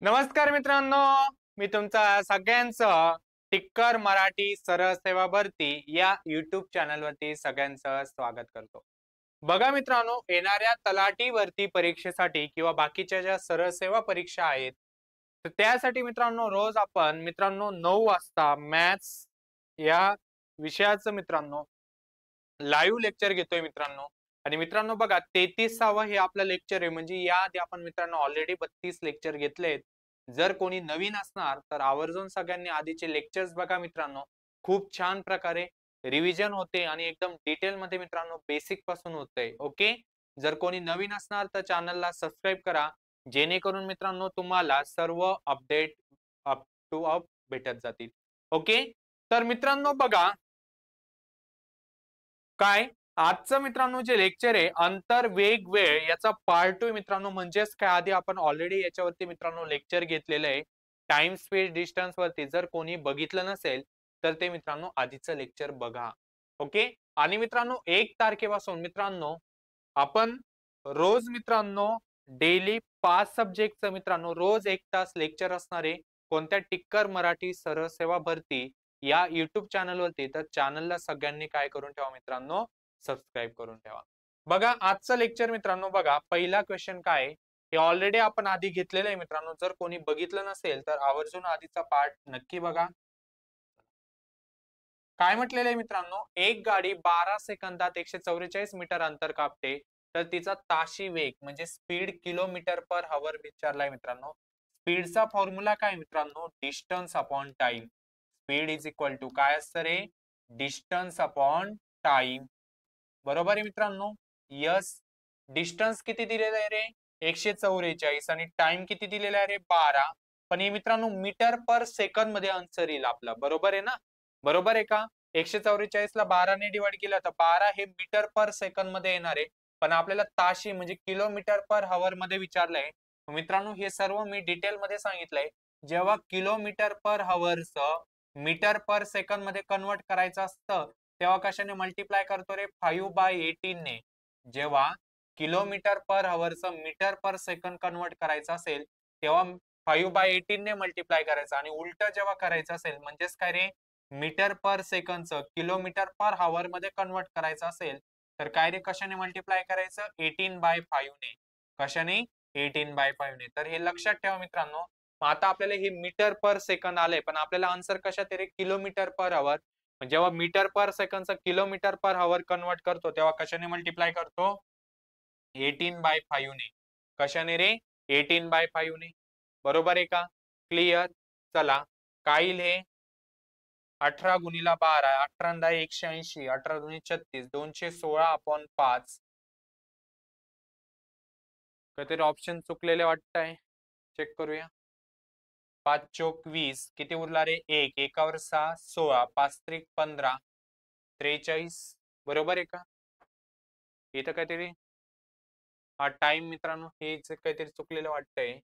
नमस्कार मित्रांनो, मी तुमचा सगळ्यांचं टिक्कर मराठी सरळ सेवा भरती या YouTube चॅनलवरती सगळ्यांचं स्वागत करतो. बघा मित्रांनो, येणाऱ्या तलाठी भरती परीक्षेसाठी किंवा बाकीच्या ज्या सरळ सेवा परीक्षा आहेत, तर त्यासाठी मित्रांनो रोज आपण 9 वाजता मॅथ्स या विषयाचं लाईव्ह लेक्चर घेतोय मित्रांनो. आणि मित्रांनो बघा 33वा हे आपलं लेक्चर आहे. म्हणजे या आधी आपण मित्रांनो ऑलरेडी 32 लेक्चर घेतलेत. जर कोणी नवीन असणार तर आवर्जून सगळ्यांनी आधीचे लेक्चर्स बघा मित्रांनो. खूप छान प्रकारे रिव्हिजन होते आणि एकदम डिटेल मध्ये मित्रांनो बेसिक पासून होतंय. ओके. जर कोणी नवीन असणार तर चॅनलला सबस्क्राईब करा, जेणेकरून मित्रांनो तुम्हाला सर्व अपडेट अप टू अप भेटत जातील. ओके. तर मित्रांनो बघा काय आजचं मित्रांनो जे लेक्चर आहे अंतर वेग वेळ याचा पार्ट 2 मित्रांनो. म्हणजेच काय, आधी आपण ऑलरेडी याच्यावरती मित्रांनो लेक्चर घेतलेलं आहे टाइम स्पेस डिस्टन्स वरती. जर कोणी बघितलं नसेल तर ते मित्रांनो आधीचं लेक्चर बघा. ओके. आणि मित्रांनो 1 तारखेपासून मित्रांनो आपण रोज मित्रांनो डेली 5 सब्जेक्टचं मित्रांनो रोज 1 तास लेक्चर असणार आहे. कोणत्या टिक्कर मराठी सरळ सेवा भरती या YouTube चॅनल वरती. तर चॅनलला सगळ्यांनी काय करून ठेवा मित्रांनो, सबस्क्राईब करून ठेवा. बघा आजचं लेक्चर मित्रांनो, बघा पहिला क्वेश्चन काय हे ऑलरेडी आपण आधी घेतलेलं आहे मित्रांनो. जर कोणी बघितलं नसेल तर आवर्जून आधीचा पार्ट नक्की बघा. काय म्हटलेलं आहे मित्रांनो, एक गाडी 12 सेकंदात 144 मीटर अंतर कापते तर तिचा ताशी वेग म्हणजे स्पीड किलोमीटर पर हवर विचारलाय मित्रांनो. स्पीडचा फॉर्म्युला काय मित्रांनो, distance upon time. Speed is equal to काय असतं रे, डिस्टन्स अपॉन टाइम. बरोबर आहे मित्रांनो. यस. डिस्टन्स किती दिलेला आहे रे, 144 आणि टाइम किती दिलेला आहे रे, 12. पण हे मित्रांनो मीटर पर सेकंद मध्ये आन्सर येईल आपला. बरोबर आहे ना. बरोबर आहे का. 144 ला 12 ने डिवाइड केलं तर 12 हे मीटर पर सेकंद मध्ये येणार आहे. पण आपल्याला ताशी म्हणजे किलोमीटर पर हवर मध्ये विचारलंय. मित्रांनो हे सर्व मी डिटेल मध्ये सांगितलंय. जेव्हा kilometre per hours metre per second मध्ये कन्वर्ट करायचं असतं तेव्हा कशाने मल्टिप्लाय करतो रे, 5/18 ने. जेव्हा kilometre per hours metre per second convert करायचं असेल तेव्हा 5/18 ने मल्टिप्लाय करायचं. आणि उलट जेव्हा करायचं असेल म्हणजेच काय रे, मीटर पर सेकंदचं किलोमीटर पर हवर मध्ये कन्वर्ट करायचं असेल तर काय रे, कशाने मल्टिप्लाय करायचं, 18/5 ने. कशाने, 18/5 ने. तर हे लक्षात ठेवा मित्रांनो. आता आपल्याला हे मीटर पर सेकंद आलंय पण आपल्याला आन्सर कशात आहे रे, किलोमीटर पर हवर. जेव्हा मीटर पर सेकंदचं किलोमीटर पर हवर कन्वर्ट करतो तेव्हा कशाने मल्टिप्लाय करतो, 18/5 ने. कशाने रे, 18/5 ने. बरोबर आहे का. क्लिअर. चला काय येईल हे, 18 गुणिला 12, 18 180, 18 दुनी 36, 216 अपॉन 5. काहीतरी ऑप्शन चुकलेले वाटतंय, चेक करूया. 5 चोक 20, किती उरला रे, 1, एकावर 6, 16, 5 त्रिक 15, 43. बरोबर आहे का. इथं काहीतरी हा टाइम मित्रांनो हेच काहीतरी चुकलेलं वाटतंय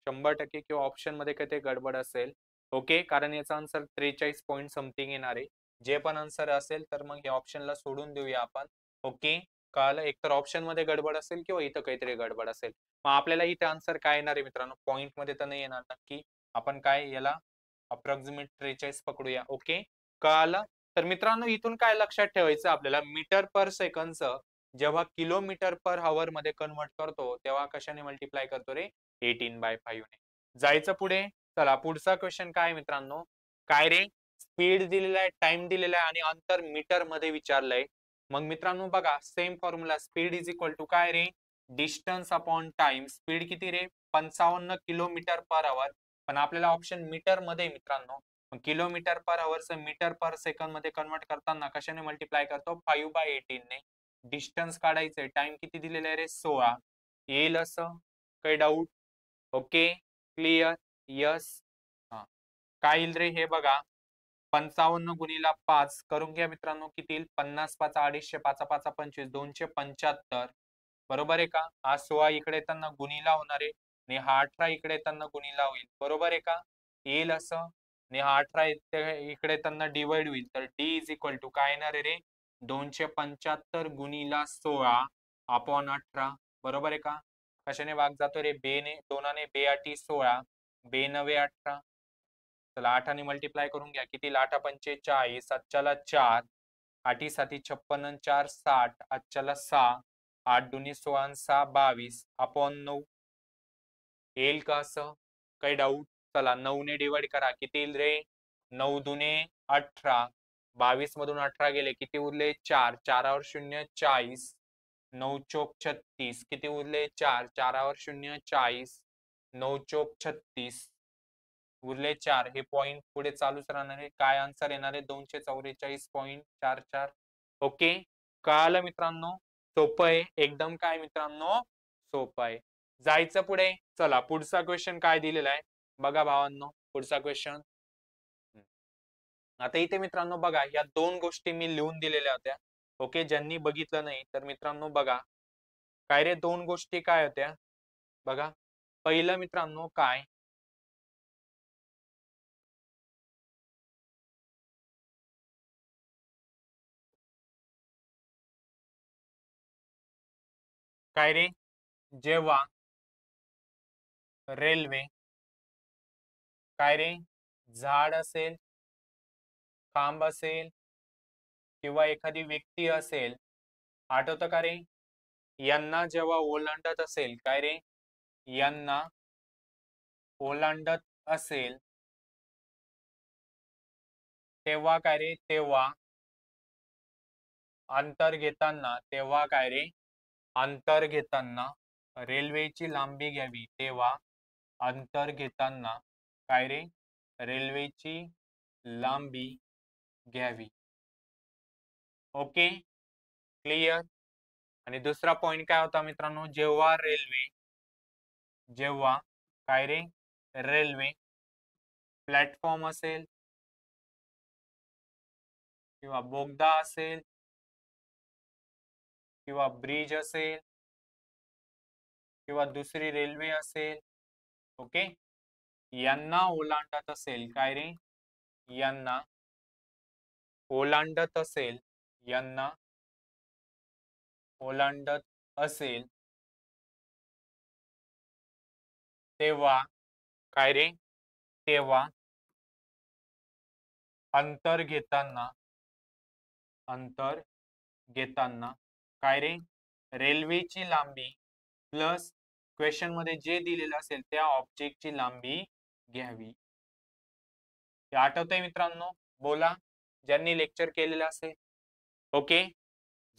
100% किंवा ऑप्शन मध्ये काहीतरी गडबड असेल. ओके. कारण याचा आन्सर 43 पॉईंट समथिंग येणार आहे. जे पण आन्सर असेल तर मग या ऑप्शनला सोडून देऊया आपण. ओके. कळलं. एकतर ऑप्शन मध्ये गडबड असेल किंवा इथं काहीतरी गडबड असेल. मग आपल्याला इथे आन्सर काय येणार आहे मित्रांनो, पॉइंट मध्ये तर नाही येणार नक्की. आपण काय याला अप्रॉक्सिमेट 43 पकडूया. ओके. कळलं. तर मित्रांनो इथून काय लक्षात ठेवायचं आपल्याला, मीटर पर सेकंदचं जेव्हा किलोमीटर पर हवर मध्ये कन्वर्ट करतो तेव्हा कशाने मल्टिप्लाय करतो रे, 18/5 ने. जायचं पुढे. चला पुढचा क्वेश्चन काय मित्रांनो, काय रे, स्पीड दिलेला आहे, टाइम दिलेला आहे आणि अंतर मीटर मध्ये विचारलंय. मग मित्रांनो बघा same formula, speed is equal to काय रे, डिस्टन्स अपॉन टाइम. स्पीड किती रे, 55 किलोमीटर पर आवर. पण आपल्याला ऑप्शन मीटर मध्ये मित्रांनो. Kilometre per hour metre per second मध्ये कन्वर्ट करताना कशाने मल्टिप्लाय करतो, 5/18 ने. डिस्टन्स काढायचंय, टाइम किती दिलेला आहे रे, 16. येईल असं, काही डाऊट. ओके. क्लिअर. यस. हा काय येईल रे, हे बघा 55 गुणिला 5 करून घ्या मित्रांनो, किती येईल, 50 5 250, 5 5 25, 275. बरोबर आहे का. हा 16 इकडे येताना गुणिला होणार आहे आणि हा 18 इकडे येताना गुणिला होईल. बरोबर आहे का. येईल असं. आणि हा 18 इकडे येताना डिवाइड होईल. तर डी इज इक्वल टू काय येणार आहे रे, 275 गुणिला 16 अपॉन 18. बरोबर आहे का. कशाने भाग जातो रे, बेने, दोनाने 2 8 16 बेनवे 18. चला 8 मल्टिप्लाय करून घ्या. किती? 8 पंचे 40, आजच्याला 4, 8 साती 56, 4 60, आजच्याला 6, 8 दुनी 16, 6 22 अपॉन 9. येईल का असं? काही डाऊट? चला 9 ने डिवाइड करा. किती येईल रे? 9 दुने 18, 22 मधून 18 गेले, किती उरले? 4, 4वर 0 40, 9 चोक 36, किती उरले? 4, 4वर 0 40, 9 चोक 36, उरले 4. हे पॉइंट पुढे चालूच राहणार आहे. काय आन्सर येणार आहे? 244.44. ओके, कळालं मित्रांनो? सोपं आहे एकदम. काय मित्रांनो? सोपं आहे. जायचं पुढे. चला पुढचा क्वेश्चन काय दिलेला आहे बघा भावांनो. पुढचा क्वेश्चन आता इथे मित्रांनो बघा, या दोन गोष्टी मी लिहून दिलेल्या होत्या. ओके, ज्यांनी बघितलं नाही तर मित्रांनो बघा काय रे, दोन गोष्टी काय होत्या बघा. पहिलं मित्रांनो काय, काय रे, जेव्हा रेल्वे काय रे, झाड असेल, खांब असेल किंवा एखादी व्यक्ती असेल, आठवतं का रे, यांना जेव्हा ओलांडत असेल, काय रे, यांना ओलांडत असेल तेव्हा काय रे, तेव्हा अंतर घेताना, तेव्हा काय रे, अंतर घेताना रेल्वेची लांबी घ्यावी. तेव्हा अंतर घेताना काय रे, रेल्वेची लांबी घ्यावी. Okay, clear. आणि दुसरा पॉइंट काय होता मित्रांनो, जेव्हा काय रे, रेल्वे प्लॅटफॉर्म असेल किंवा बोगदा असेल किंवा ब्रिज असेल किंवा दुसरी रेल्वे असेल, ओके, यांना ओलांडत असेल, काय रे, यांना ओलांडत असेल, यांना ओलांडत असेल तेव्हा काय रे, तेव्हा अंतर घेताना काय रे, रेल्वेची लांबी प्लस क्वेश्चन मध्ये जे दिलेलं असेल त्या ऑब्जेक्टची लांबी घ्यावी. हे आठवतंय मित्रांनो? बोला ज्यांनी लेक्चर केलेलं असेल. ओके,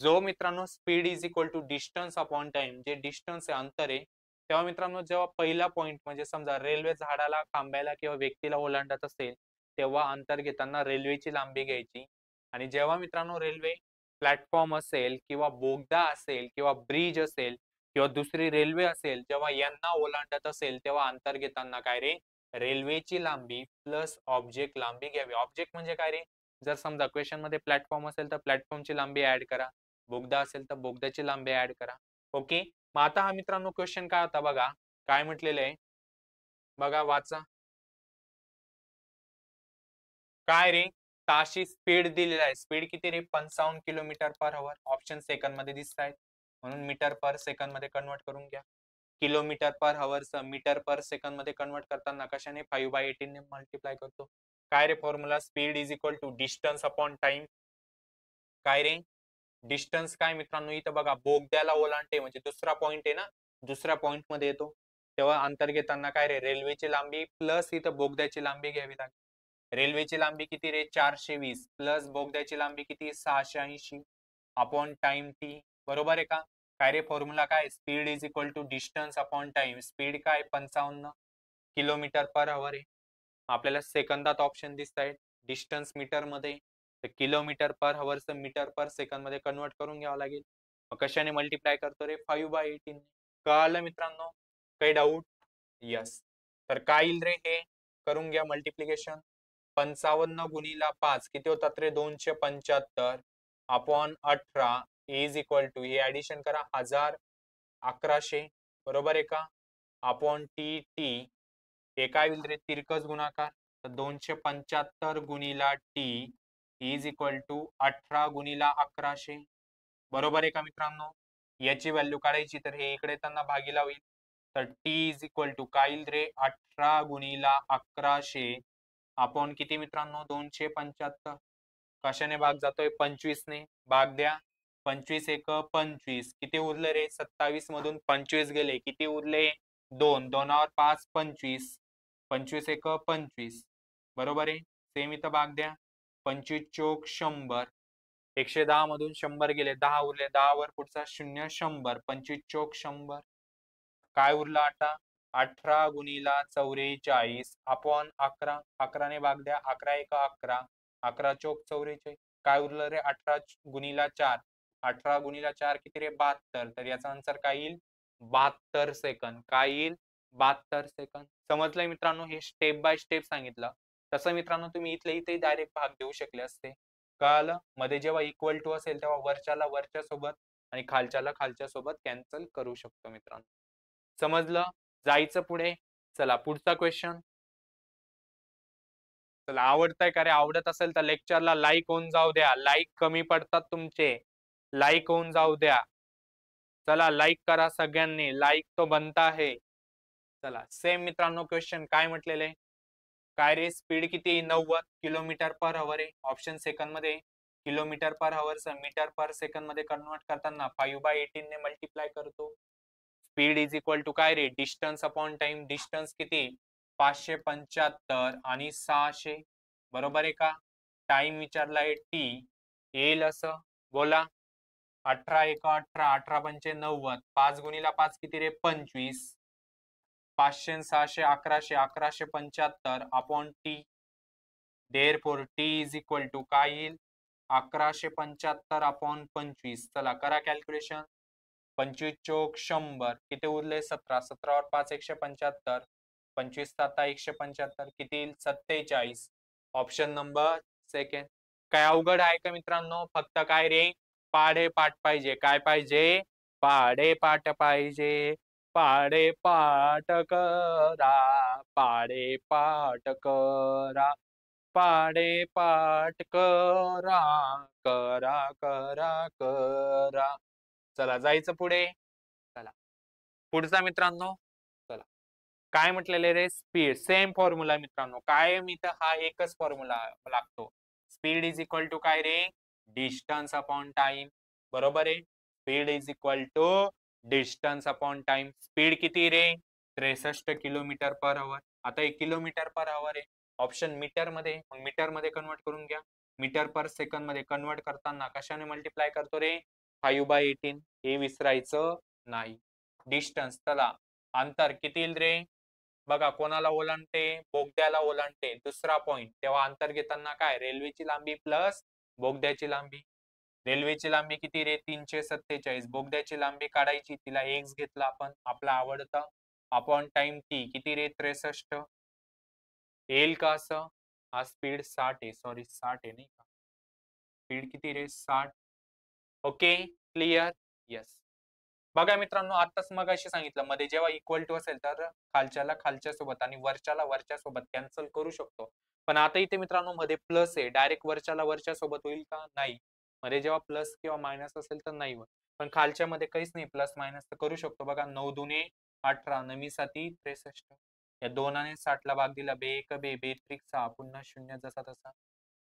जो मित्रांनो speed is equal to distance upon time, जे डिस्टन्स आहे, अंतर आहे, तेव्हा मित्रांनो जेव्हा पहिला पॉइंट म्हणजे समजा रेल्वे झाडाला, खांबायला किंवा व्यक्तीला ओलांडत असेल तेव्हा अंतर घेताना रेल्वेची लांबी घ्यायची. आणि जेव्हा मित्रांनो रेल्वे प्लॅटफॉर्म असेल किंवा बोगदा असेल किंवा ब्रिज असेल किंवा दुसरी रेल्वे असेल, जेव्हा यांना ओलांडत असेल तेव्हा अंतर घेताना काय रे, रेल्वेची लांबी प्लस ऑब्जेक्ट लांबी घ्यावी. ऑब्जेक्ट म्हणजे काय रे, जर समजा क्वेश्चन मध्ये प्लॅटफॉर्म असेल तर प्लॅटफॉर्मची लांबी ऍड करा, बोगदा असेल तर बोगद्याची लांबी ऍड करा. ओके, मग आता हा मित्रांनो क्वेश्चन काय होता बघा, काय म्हटलेलं आहे बघा, वाचा. काय रे, ताशी स्पीड दिलेला आहे. स्पीड किती रे, 55 kilometre per hour. Option second मध्ये दिसत आहेत म्हणून मीटर पर सेकंड मध्ये कन्वर्ट करून घ्या. Kilometre per hour metre per second मध्ये कन्वर्ट करताना कशाने, 5/18 ने मल्टिप्लाय करतो. काय रे formula, speed is equal to distance upon time. काय रे, डिस्टन्स काय मित्रांनो, इथं बघा बोगद्याला ओलांडते म्हणजे दुसरा पॉइंट आहे ना, दुसऱ्या पॉइंट मध्ये येतो तेव्हा अंतर घेताना काय रे, रेल्वेची लांबी प्लस इथं बोगद्याची लांबी घ्यावी लागेल. रेल्वेची लांबी किती रे, 420 प्लस बोगद्याची लांबी किती, 680 अपॉन टाइम टी. बरोबर आहे का? काय रे फॉर्म्युला काय, speed is equal to distance upon time. Speed काय 55 किलोमीटर पर आवर आहे. आपल्याला सेकंदात ऑप्शन दिसत आहेत. डिस्टन्स मीटर मध्ये, तर kilometre per hour metre per second मध्ये कन्वर्ट करून घ्यावं लागेल. मग कशाने मल्टिप्लाय करतो रे, 5/18. कळालं मित्रांनो? काही डाऊट? यस. तर काय येईल रे, हे करून घ्या मल्टिप्लिकेशन. 55 गुणिला 5 किती होतात रे, 275 अपॉन 18 इज इक्वल टू, हे ऍडिशन करा, 1100. बरोबर आहे का? Upon T. टी हे काय होईल रे, तिरकस गुणाकार, तर 275 गुणिला टी इज इक्वल टू 18 गुणिला 1100. बरोबर आहे का मित्रांनो? याची व्हॅल्यू काढायची तर हे इकडे त्यांना भागीला होईल. तर टी इज इक्वल टू काय येईल रे 18 गुणिला 1100 आपण किती मित्रांनो 275 कशाने भाग जातोय 25 ने भाग द्या 25 एक 25 किती उरले रे 27 मधून 25 गेले किती उरले 2 2 5 25 25 एक 25 बरोबर आहे सेम इथं भाग द्या 25 चोक 100 110 मधून 100 गेले 10 उरले 10 वर पुढचा 0 100 25 चोक 100 काय उरला आता 18 गुणिला 44 आपण 11 11 ने भाग द्या 11 एक 11 11 चोक 44 काय उरलं रे 18 गुणिला 4 18 गुणिला 4 किती रे 72 तर याचा आन्सर काय येईल 72 सेकंद काय येईल 72 सेकंद समजलंय मित्रांनो हे स्टेप बाय स्टेप सांगितलं तसं मित्रांनो तुम्ही इथले इथे डायरेक्ट भाग देऊ शकले असते कळालं मध्ये जेव्हा इक्वल टू असेल तेव्हा वरच्याला वरच्या सोबत आणि खालच्याला खालच्या सोबत कॅन्सल करू शकतो मित्रांनो समजलं जायचं पुढे चला पुढचा क्वेश्चन चला आवडतंय का रे आवडत असेल तर लेक्चरला लाईक होऊन जाऊ द्या लाईक कमी पडतात तुमचे लाईक होऊन जाऊ द्या चला लाईक करा सगळ्यांनी लाईक तो बनता आहे चला सेम मित्रांनो क्वेश्चन काय म्हटलेले काय रे स्पीड किती 90 किलोमीटर पर आवर आहे ऑप्शन सेकंड मध्ये kilometre per hour metre per second मध्ये कन्वर्ट करताना 5/18 ने मल्टिप्लाय करतो स्पीड इज इक्वल टू काय रे डिस्टन्स अपॉन टाइम डिस्टन्स किती 575 आणि 600 बरोबर आहे का टाइम विचारलाय टी येईल असं बोला 18 एक 18 18 पंचे 90 5 गुणिला 5 किती रे 25 500 600 1100 1175 upon T therefore T is equal to काय येईल 1175 अपॉन 25 चला करा कॅल्क्युलेशन 25 चोक 100 किती उरले 17 17 वर 5 175 25 7 175 किती येईल 47 ऑप्शन नंबर सेकंड काय अवघड आहे का मित्रांनो फक्त काय रे पाढे पाठ पाहिजे काय पाहिजे पाढे पाठ पाहिजे पाढे पाठ करा पाढे पाठ करा पाढे पाठ करा करा करा करा चला जायचं पुढे चला पुढचा मित्रांनो चला काय म्हटलेले रे स्पीड सेम फॉर्म्युला मित्रांनो काय मी तर हा एकच फॉर्म्युला लागतो स्पीड इज इक्वल टू काय रे डिस्टन्स अपॉन टाइम बरोबर आहे speed is equal to distance upon time speed किती रे 63 किलोमीटर पर आवर आता 1 किलोमीटर पर आवर आहे ऑप्शन मीटर मध्ये मग मीटर मध्ये कन्वर्ट करून घ्या मीटर पर सेकंद मध्ये कन्वर्ट करताना कशाने मल्टिप्लाय करतो रे 5/18 हे विसरायचं नाही डिस्टन्स चला अंतर किती येईल रे बघा कोणाला ओलांडते बोगद्याला ओलांडते दुसरा पॉइंट तेव्हा अंतर घेताना काय रेल्वेची लांबी प्लस बोगद्याची लांबी रेल्वेची लांबी किती रे 347 बोगद्याची लांबी काढायची तिला एक्स घेतला आपण आपला आवडता अपॉन टाइम टी किती रे 63 येईल का असं हा स्पीड 60 आहे सॉरी 60 आहे नाही का स्पीड किती रे 60 ओके क्लिअर येस बघा मित्रांनो आताच मग अशी सांगितलं मध्ये जेव्हा इक्वल टू असेल तर खालच्याला खालच्या सोबत आणि वरच्याला वरच्या सोबत कॅन्सल करू शकतो पण आता इथे मित्रांनो मध्ये प्लस आहे डायरेक्ट वरच्याला वरच्या सोबत होईल का नाही मध्ये जेव्हा प्लस किंवा मायनस असेल तर नाही होत पण खालच्या मध्ये काहीच नाही प्लस मायनस तर करू शकतो बघा 9 दुने 18 नवी साती 63 या 2 आणि 60 ला भाग दिला बे एक बे बे त्रिक 6 पुन्हा 0 जसा तसा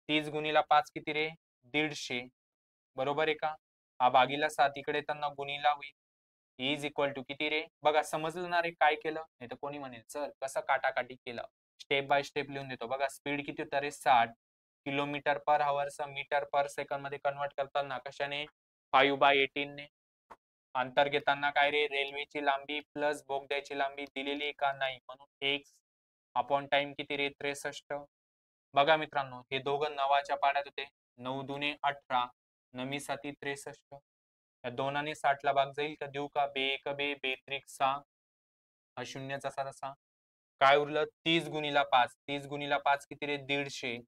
30 गुणिला 5 किती रे 150 बरोबर आहे का हा भागीला 7 इकडे त्यांना गुणीला होईल इज इक्वल टू किती रे बघा समजलं ना रे काय केलं नाही तर कोणी म्हणेल सर कसं काटाकाटी केलं स्टेप बाय स्टेप लिहून देतो बघा स्पीड किती होतं रे 60 kilometre per hour metre per second मध्ये कन्वर्ट करताना कशाने 5/18 ने अंतर घेताना काय रे रेल्वेची लांबी प्लस बोगद्याची लांबी दिलेली का नाही म्हणून एक्स अपॉन टाइम किती रे 63 बघा मित्रांनो हे दोघं नवाच्या पाड्यात होते 9 दुने 18 नमी साती 63 या 2 आणि 60 ला भाग जाईल का देऊ का बे एक बे बे त्रिक 6 हा 0 जसा तसा काय उरलं 30 गुणिला 5 30 गुणिला 5 किती रे 150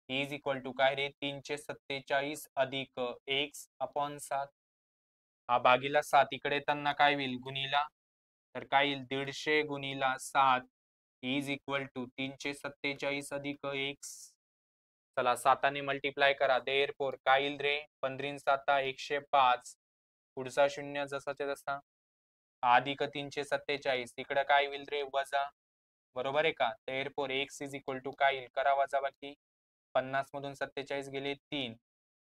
इज इक्वल टू काय रे 347 अधिक एक्स अपॉन 7 हा भागीला 7 इकडे येताना काय होईल गुणीला तर काय येईल 150 गुणीला 7 इज इक्वल टू 347 अधिक एक्स चला 7 ने मल्टिप्लाय करा देअरफॉर काय येईल रे 15 7 105 पुढचा 0 जसाच्या तसा अधिक 347 इकडे काय होईल रे वजा, बरोबर आहे का? तर एरफोर एक्स इज इक्वल टू काय येईल, करा वजा बाकी. 50 मधून 47 गेले 3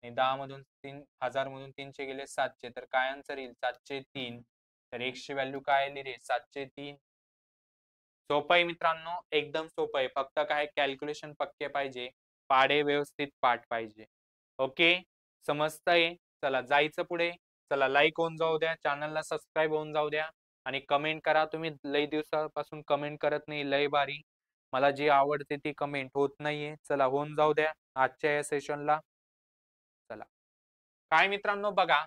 आणि 10 मधून 3, 1000 मधून 300 गेले 700, तर काय आन्सर येईल 703. तर एक्स ची व्हॅल्यू काय आली रे 703. सोपं आहे मित्रांनो, एकदम सोपं आहे. फक्त काय कॅल्क्युलेशन पक्के पाहिजे, पाढे व्यवस्थित पाठ पाहिजे. ओके, समजतंय? चला जायचं पुढे. चला लाईक होऊन जाऊ द्या, चॅनलला सबस्क्राईब होऊन जाऊ द्या आणि कमेंट करा. तुम्ही लई दिवसापासून कमेंट करत नाही, लय भारी. मला जी आवडते ती कमेंट होत नाहीये. चला होऊन जाऊ द्या आजच्या या सेशनला. चला काय मित्रांनो बघा,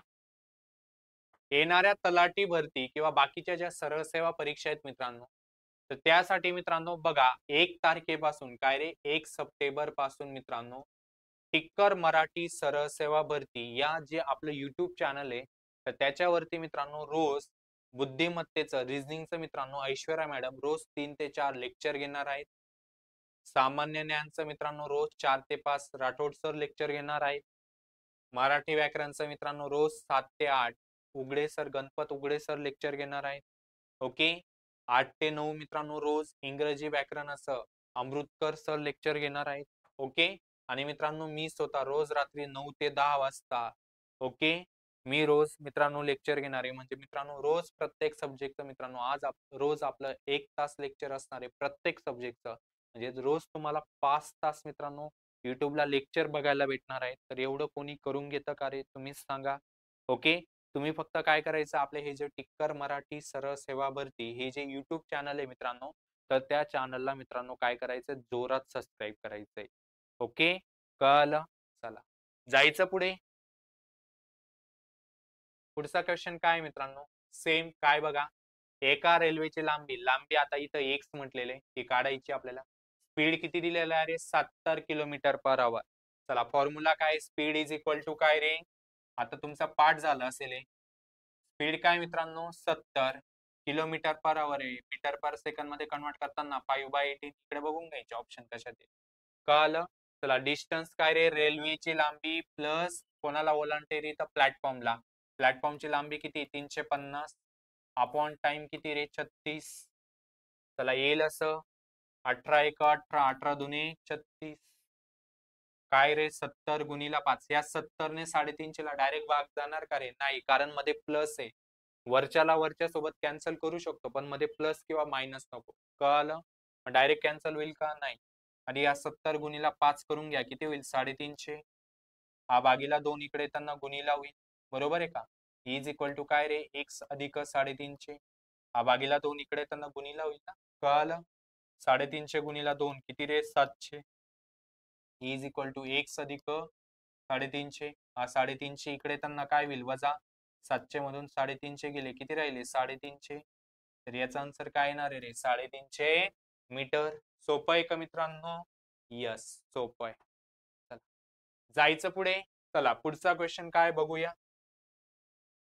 येणाऱ्या तलाठी भरती किंवा बाकीच्या ज्या सरळ सेवा परीक्षा आहेत मित्रांनो, तर त्यासाठी मित्रांनो बघा 1 तारखेपासून काय रे 1 सप्टेंबर पासून मित्रांनो टिक्कर मराठी सरळ सेवा भरती या जे आपलं युट्यूब चॅनल आहे, तर त्याच्यावरती मित्रांनो रोज बुद्धिमत्तेचं रिझनिंगचं मित्रांनो ऐश्वर्या मॅडम रोज 3 ते 4 लेक्चर घेणार आहेत. सामान्य ज्ञानचं मित्रांनो रोज 4 ते 5 राठोड सर लेक्चर घेणार आहेत. मराठी व्याकरणचं मित्रांनो रोज 7 ते 8 उघडे सर, गणपत उघडे सर लेक्चर घेणार आहेत. ओके, 8 ते 9 मित्रांनो रोज इंग्रजी व्याकरणाचं अमृतकर सर लेक्चर घेणार आहेत. ओके, आणि मित्रांनो मी स्वतः रोज रात्री 9 ते 10 वाजता ओके मी रोज मित्रांनो लेक्चर घेणार आहे. म्हणजे मित्रांनो रोज प्रत्येक सब्जेक्टचं मित्रांनो रोज आपलं 1 तास लेक्चर असणार आहे प्रत्येक सब्जेक्टचं. म्हणजे रोज तुम्हाला 5 तास मित्रांनो युट्यूबला लेक्चर बघायला भेटणार आहे. तर एवढं कोणी करून घेतं का रे, तुम्हीच सांगा. ओके, तुम्ही फक्त काय करायचं, आपले हे जे टिक्कर मराठी सरळ सेवा भरती हे जे युट्यूब चॅनल आहे मित्रांनो, तर त्या चॅनलला मित्रांनो काय करायचं, जोरात सबस्क्राईब करायचंय. ओके, कळलं? चला जायचं पुढे. पुढचा क्वेश्चन काय मित्रांनो, सेम काय बघा, एका रेल्वेची लांबी आता इथं एक्स म्हटलेले ती काढायची आपल्याला. स्पीड किती दिलेला आहे रे 70 किलोमीटर पर आवर. चला फॉर्म्युला काय, स्पीड इज इक्वल टू काय रे, आता तुमचा पाठ झाला असेल. स्पीड काय मित्रांनो 70 किलोमीटर पर आवर आहे. मीटर पर सेकंड मध्ये कन्वर्ट करताना 5/18 इकडे बघून घ्यायचे ऑप्शन कशात आहे. कळालं? चला डिस्टन्स काय रे, रेल्वेची लांबी प्लस कोणाला ओलांडते तर प्लॅटफॉर्मला. प्लॅटफॉर्मची लांबी किती 350 अपॉन टाइम किती रे 36. चला येईल असं 18 एक 18, 18 दुने 36. काय रे 70 गुणीला 5, या 70 ने 350 ला डायरेक्ट भाग जाणार का रे, नाही, कारण मध्ये प्लस आहे. वरच्याला वरच्या सोबत कॅन्सल करू शकतो पण मध्ये प्लस किंवा मायनस नको. कळालं? डायरेक्ट कॅन्सल होईल का, नाही. आणि या 70 गुणीला 5 करून घ्या, किती होईल 350. हा भागीला 2 इकडे येताना गुणीला होईल, बरोबर आहे का. इज इक्वल टू काय रे एक्स अधिक 350. हा भागीला 2 इकडे येताना गुणीला होईल ना. कळालं? 350 गुणीला 2 किती रे 700. इज इक्वल टू एक्स अधिक 350. हा 350 इकडे येताना काय होईल वजा, 700 मधून 350 गेले किती राहिले 350. तर याचा आन्सर काय येणार आहे रे 350 मीटर. सोपं आहे का मित्रांनो? यस सोपं आहे. चला जायचं पुढे. चला पुढचा क्वेश्चन काय बघूया.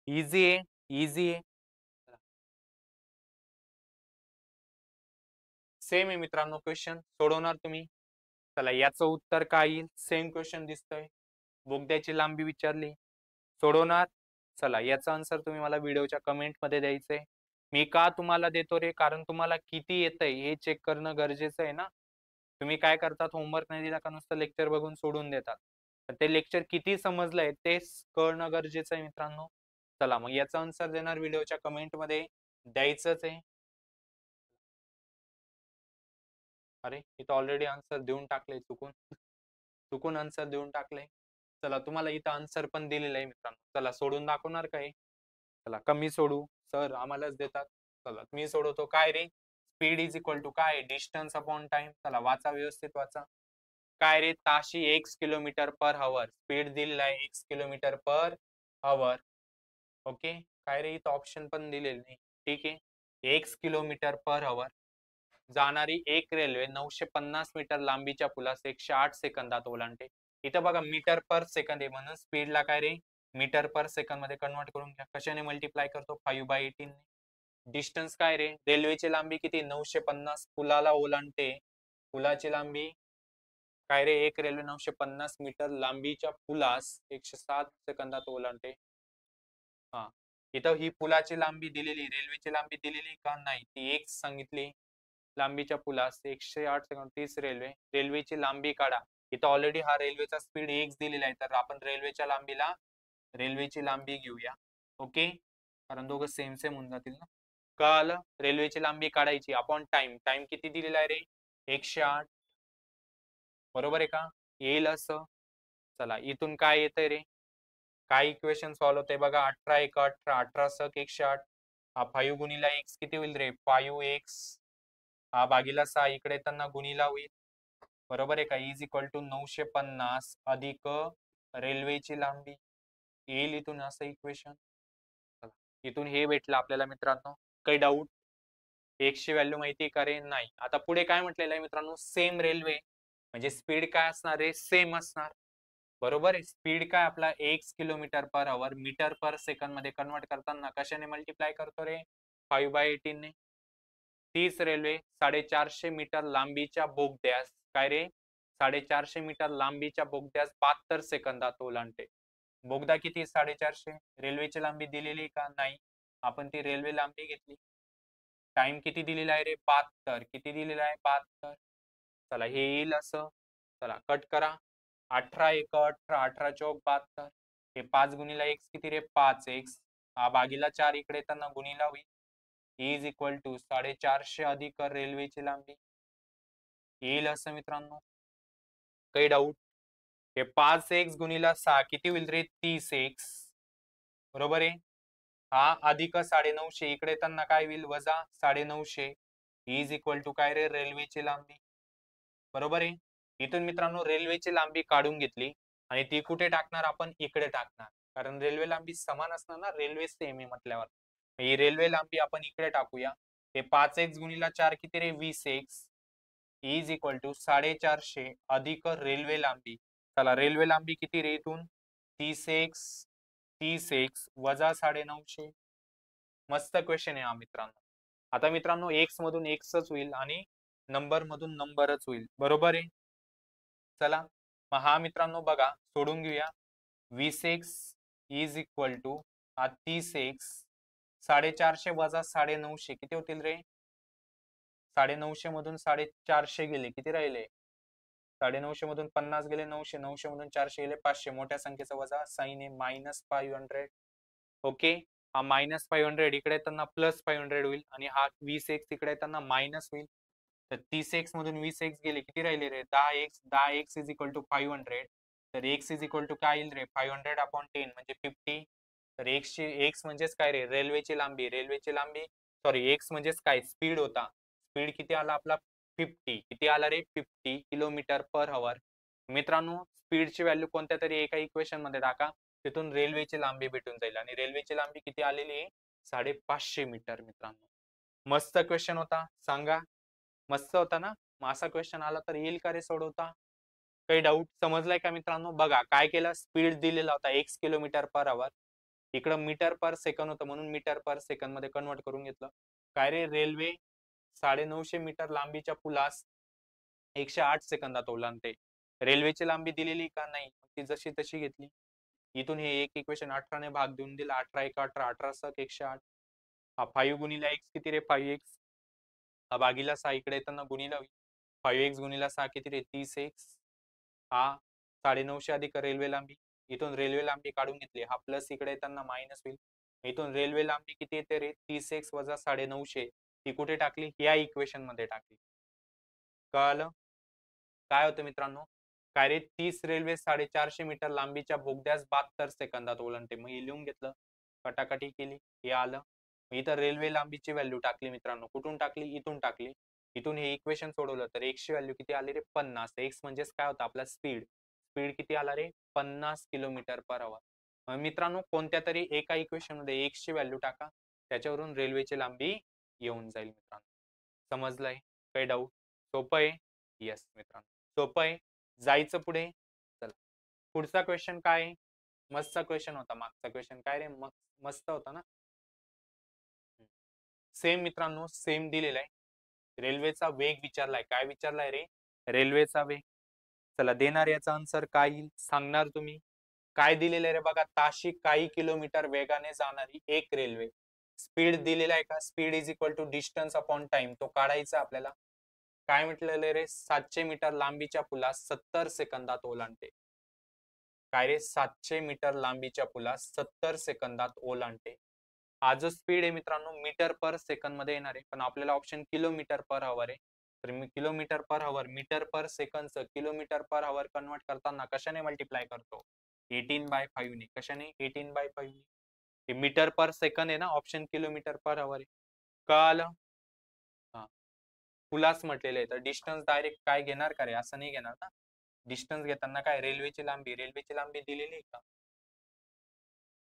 इझी आहे, इझी आहे. सेम आहे मित्रांनो, क्वेश्चन सोडवणार तुम्ही. चला याचं उत्तर काय येईल, सेम क्वेश्चन दिसतंय, बोगद्याची लांबी विचारली, सोडवणार. चला याचा आन्सर तुम्ही मला व्हिडिओच्या कमेंट मध्ये द्यायचंय. मी का तुम्हाला देतो रे, कारण तुम्हाला किती येतंय हे चेक करणं गरजेचं आहे ना. तुम्ही काय करतात, होमवर्क नाही दिला का नुसतं लेक्चर बघून सोडून देतात. तर ते लेक्चर किती समजलंय ते कळणं गरजेचं आहे मित्रांनो. चला मग याचा आन्सर देणार व्हिडिओच्या कमेंट मध्ये द्यायचंच आहे. अरे इथं ऑलरेडी आन्सर देऊन टाकले, चुकून चुकून आन्सर देऊन टाकले. चला तुम्हाला इथं आन्सर पण दिलेलं आहे मित्रांनो. चला सोडून दाखवणार काय. चला कमी सोडू, सर आम्हालाच देतात. चला मी सोडवतो. काय रे, स्पीड इज इक्वल टू काय डिस्टन्स अपॉन टाइम. चला वाचा, व्यवस्थित वाचा. काय रे ताशी एक्स किलोमीटर पर हवर, स्पीड दिलेला आहे एक्स किलोमीटर पर हवर. ओके, काय रे इथं ऑप्शन पण दिलेले नाही, ठीक आहे. एक्स किलोमीटर पर हवर जाणारी एक रेल्वे 950 मीटर लांबीच्या पुलास 108 सेकंदात ओलांडते. इथं बघा मीटर पर सेकंद आहे, म्हणून स्पीडला काय रे मीटर पर सेकंद मध्ये कन्वर्ट करून घ्या. कशाने मल्टिप्लाय करतो 5/18. डिस्टन्स काय रे, रेल्वेची लांबी किती 950, पुलाला ओलांडते. पुलाची लांबी काय रे, एक रेल्वे 950 मीटर लांबीच्या पुलास 107 सेकंदात ओलांडते. हा इथं ही पुलाची लांबी दिलेली, रेल्वेची लांबी दिलेली का नाही, ती एक सांगितली. लांबीच्या पुलास 108 सेकंद 30 रेल्वेची लांबी काढा. इथं ऑलरेडी हा रेल्वेचा स्पीड x दिलेला आहे, तर आपण रेल्वेची लांबी घेऊया. ओके, कारण दोघं सेम सेम होऊन जातील ना. कळालं? रेल्वेची लांबी काढायची अपॉन टाइम. टाइम किती दिलेला आहे रे? 108. बरोबर आहे का? येईल असं. चला इथून काय येतंय रे? काय इक्वेशन सॉल्व्ह होते बघा. 18 एक 18, 18 सक 108. हा 5 गुणीला x किती होईल रे? 5x. हा भागीला 6 इकडे येताना गुणीला होईल. बरोबर आहे का? इज इक्वल टू 950 अधिक रेल्वेची लांबी. येईल इथून असं इक्वेशन. इथून हे भेटलं आपल्याला मित्रांनो. काही डाऊट? x ची व्हॅल्यू माहिती आहे का रे? नाही. आता पुढे काय म्हटलेलं आहे मित्रांनो? सेम रेल्वे म्हणजे स्पीड काय असणार आहे? सेम असणार. बरोबर आहे. स्पीड काय आपला x kilometre per hour metre per second मध्ये कन्वर्ट करताना कशाने मल्टिप्लाय करतो रे? 5/18 ने. तीच रेल्वे 450 मीटर लांबीच्या बोगद्यास काय रे? 450 मीटर लांबीच्या बोगद्यास 72 सेकंदात ओलांडते. बोगदा किती? 450. रेल्वेची लांबी दिलेली का? नाही. आपण ती रेल्वे लांबी घेतली. टाइम किती दिलेला आहे रे? 72. किती दिलेला आहे? 72. चला हे येईल असं. चला कट करा. 18 एक 18, 18 चौक 72. हे 5 गुणीला x किती रे? 5x. हा भागीला 4 इकडे येताना गुणीला होईल. इज इक्वल टू 450 अधिक रेल्वेची लांबी. येईल असं मित्रांनो. काही डाऊट? हे 5x गुणीला 6 किती होईल रे? 30x. बरोबर आहे. हा अधिक 950 इकडे येताना काय होईल? वजा 950 इज इक्वल टू काय रे? रेल्वेची लांबी. बरोबर आहे. इथून मित्रांनो रेल्वेची लांबी काढून घेतली आणि ती कुठे टाकणार? आपण इकडे टाकणार, कारण रेल्वे लांबी समान असणार ना. रेल्वे सेम आहे म्हटल्यावर ही रेल्वे लांबी आपण इकडे टाकूया. हे 5x गुणीला 4 किती रे? 20x इज इक्वल टू 450 अधिक रेल्वे लांबी. चला रेल्वे लांबी किती रे? इथून 30x वजा 950. मस्त क्वेश्चन आहे हा मित्रांनो. आता मित्रांनो x मधून xच होईल आणि नंबर मधून नंबरच होईल. बरोबर आहे. चला मग हा मित्रांनो बघा सोडून घेऊया. 20x इज इक्वल टू हा 30x 450 वजा 950 किती होतील रे? 950 मधून 450 गेले किती राहिले? 950 मधून 50 गेले 900, 900 मधून 400 गेले 500. मोठ्या संख्येचा वजा साइन आहे -500. ओके, हा -500 इकडे येताना +500 होईल आणि हा 20x इकडे येताना मायनस होईल. तर 30x मधून 20x गेले किती राहिले रे? 10x. 10x is equal to 500. तर x इज इक्वल टू काय येईल रे? 500 अपॉन 10 म्हणजे 50. तर x म्हणजेच काय रे? रेल्वेची लांबी. सॉरी x म्हणजेच काय? स्पीड होता. स्पीड किती आला आपला? 50. किती आला रे? 50 किलोमीटर पर आवर. मित्रांनो स्पीडची व्हॅल्यू कोणत्या तरी एका इक्वेशन मध्ये टाका, तिथून रेल्वेची लांबी भेटून जाईल आणि रेल्वेची लांबी किती आलेली आहे? 550 मीटर. मित्रांनो मस्त क्वेश्चन होता. सांगा मस्त होता ना? मग असा क्वेश्चन आला तर येईल का रे सोडवता? काही डाऊट? समजलाय का मित्रांनो? बघा काय केलं. स्पीड दिलेला होता x किलोमीटर पर आवर, इकडं मीटर पर सेकंद होतं म्हणून मीटर पर सेकंद मध्ये कन्वर्ट करून घेतलं. काय रे? रेल्वे 950 मीटर लांबीच्या पुलास 108 सेकंदात ओलांडते. रेल्वेची लांबी दिलेली का? नाही. ती जशी तशी घेतली. इथून हे एक इक्वेशन 18 ने भाग देऊन दिला. 18 एक 18, 18 सक 108. हा 5 गुणीला x किती रे? 5x. हा भागीला 6 इकडे येताना गुणीला होईल. 5x गुणीला 6 किती रे? 30x. हा 950 अधिक रेल्वे लांबी. इथून रेल्वे लांबी काढून घेतली. हा प्लस इकडे येताना मायनस होईल. इथून रेल्वे लांबी किती येते रे? 30x वजा 950. ती कुठे टाकली? या इक्वेशन मध्ये टाकली. कळालं? काय होतं मित्रांनो? काय रे? 30 रेल्वे 450 मीटर लांबीच्या बोगद्यास 72 सेकंदात ओलांडते. मग हे लिहून घेतलं, कटाकटी केली, हे आलं. इथं रेल्वे लांबीची व्हॅल्यू टाकली मित्रांनो. कुठून टाकली? इथून टाकली. इथून हे इक्वेशन सोडवलं तर x ची व्हॅल्यू किती आली रे? 50. x म्हणजेच काय होतं? आपला स्पीड. स्पीड किती आला रे? 50 किलोमीटर पर आवर. मित्रांनो कोणत्या तरी एका इक्वेशन मध्ये x ची व्हॅल्यू टाका, त्याच्यावरून रेल्वेची लांबी येऊन जाईल मित्रांनो. समजलंय? काही डाऊट? सोपं आहे. येस मित्रांनो सोपं आहे. जायचं पुढे. चला पुढचा क्वेश्चन काय आहे? मस्त क्वेश्चन होता मागचा क्वेश्चन. काय रे? मस्त होता ना? सेम मित्रांनो सेम दिलेला आहे. रेल्वेचा वेग विचारलाय. काय विचारलाय रे? रेल्वेचा वेग. चला देणार याचा आन्सर काय येईल सांगणार तुम्ही. काय दिलेलं आहे रे बघा, ताशी काही किलोमीटर वेगाने जाणारी एक रेल्वे. स्पीड दिलेला आहे का, speed is equal to distance upon time, तो काढायचा आपल्याला. काय म्हटलेलं आहे रे, 700 मीटर लांबीच्या पुलास 70 सेकंदात ओलांडते. काय रे, 700 मीटर लांबीच्या पुलास 70 सेकंदात ओलांडते. हा जो स्पीड आहे मित्रांनो मीटर पर सेकंद मध्ये येणार आहे, पण आपल्याला ऑप्शन किलोमीटर पर आवर आहे. तर मी किलोमीटर पर आवर मीटर पर सेकंदचं किलोमीटर पर आवर कन्वर्ट करताना कशाने मल्टिप्लाय करतो, 18/5 ने. कशाने, 18/5 ने. हे मीटर पर सेकंद आहे ना, ऑप्शन किलोमीटर पर आवर आहे. कळालं? हा, पुलास म्हटलेलं आहे तर डिस्टन्स डायरेक्ट काय घेणार का रे, असं नाही घेणार ना. डिस्टन्स घेताना काय, रेल्वेची लांबी दिलेली का,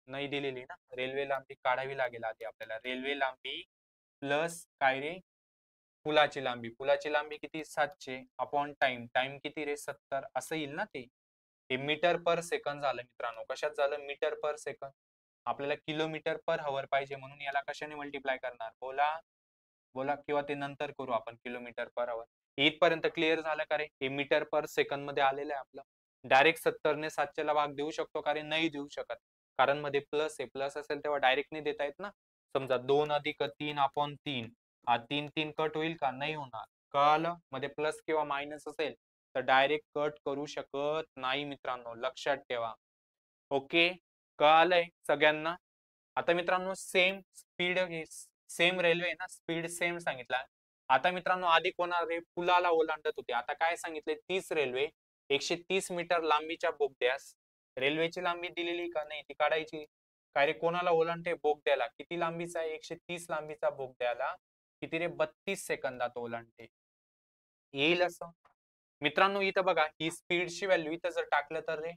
नाही दिलेली ना. रेल्वे लांबी काढावी लागेल आधी आपल्याला. रेल्वे लांबी प्लस काय रे, पुलाची लांबी किती, 700 अपॉन टाइम, टाइम किती रे, 70, असं येईल ना ते. हे मीटर पर सेकंद झालं मित्रांनो. कशात झालं, मीटर पर सेकंद. आपल्याला किलोमीटर पर हवर पाहिजे, म्हणून याला कशाने मल्टिप्लाय करणार, बोला बोला, किंवा ते नंतर करू आपण किलोमीटर पर आवर. इथपर्यंत क्लिअर झालं का रे, हे मीटर पर सेकंद मध्ये आलेलं आहे आपलं. डायरेक्ट 70 ने 700 ला भाग देऊ शकतो का रे, नाही देऊ शकत, कारण मध्ये प्लस आहे. प्लस असेल तेव्हा डायरेक्ट नाही देता येत ना. समजा 2+3/3, हा 3 कट होईल का, नाही होणार. कळालं? मध्ये प्लस किंवा मायनस असेल तर डायरेक्ट कट करू शकत नाही मित्रांनो, लक्षात ठेवा. ओके, कळालंय सगळ्यांना? आता मित्रांनो सेम स्पीड, सेम रेल्वे आहे ना, स्पीड सेम सांगितला. आता मित्रांनो आधी कोणा पुलाला ओलांडत होते, आता काय सांगितले, 30 रेल्वे 130 मीटर लांबीच्या बोगद्यास, रेल्वेची लांबी दिलेली का नाही, ती काढायची. काय रे, कोणाला ओलांडते, बोगद्याला. किती लांबीचा आहे, 130 लांबीचा बोगद्याला किती रे, 32 सेकंदात ओलांडते. येईल असं मित्रांनो. इथं बघा, ही स्पीडची व्हॅल्यू इथं जर टाकलं तर रे,